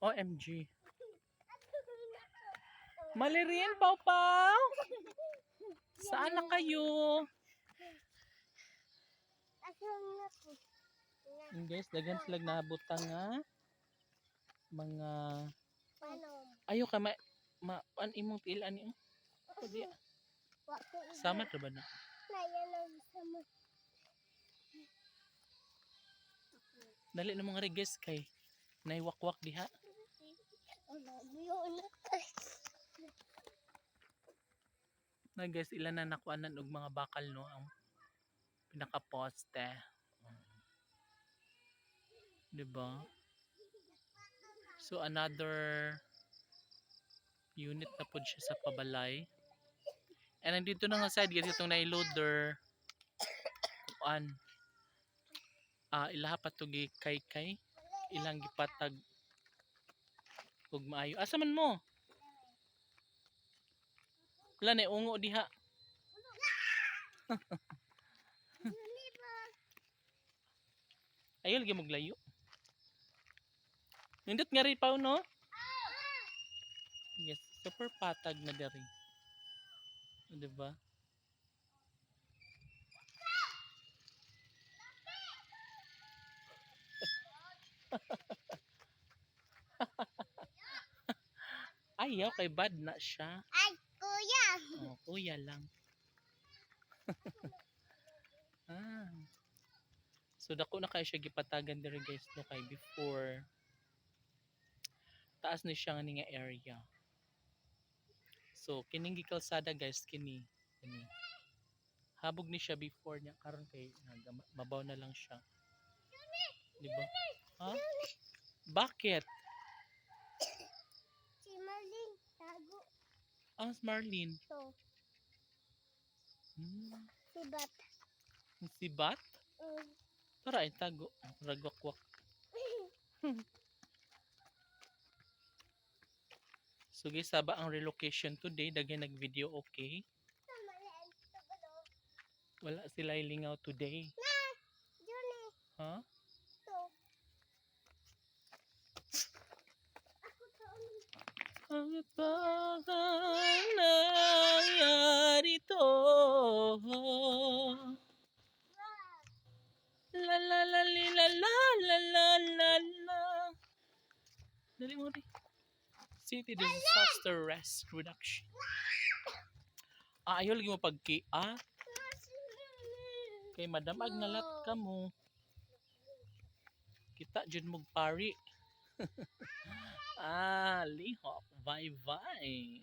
OMG. Malirin, Pau Pau. Saan na kayo? Guys, daghan sila nabutang nga mga ayo ka an imong pilan niyo. Pudi. Sama ra ba na? Dali na mga reges kay naiwakwak diha. Na guys, ilan na nakuanan og mga bakal no ang pinaka-poste. Diba? So another unit na pod siya sa pabalay. And nandito na nga side guys itong nailoader kuan. Ilaha pa to gi kay ilang gipatag ug maayo. Asa man mo? Wala na ungo diha. Ayol gi maglayo. Nindot nga rin pa no? Yes, super patag na dari. Diba? Ayaw kay bad na siya. Ay, kuya. Oh, kuya lang. So dako na kay siya gipatagan diri guys no kay before taas ni siya nga area. So kining gikalsada guys kini. Habog ni siya before niya karon kay mabaw na lang siya. Di ba? Ha? Bakit? Si Marlene, tago. Si Marlene. So, si Bat. Si Bat? Tara ay tago. Ragwakwak. So guys, saba ang relocation today. Dagay nag-video okay. Wala sila ilingaw today. Ha? Bakit ba nangyari to? La la la li la la la la la la. Dali mo rin. City Disaster Risk Reduction. Ayaw lagi mo pagkia. Kay madam agnalat ka mo. Kita dyan magpari. Lihok. Bye bye.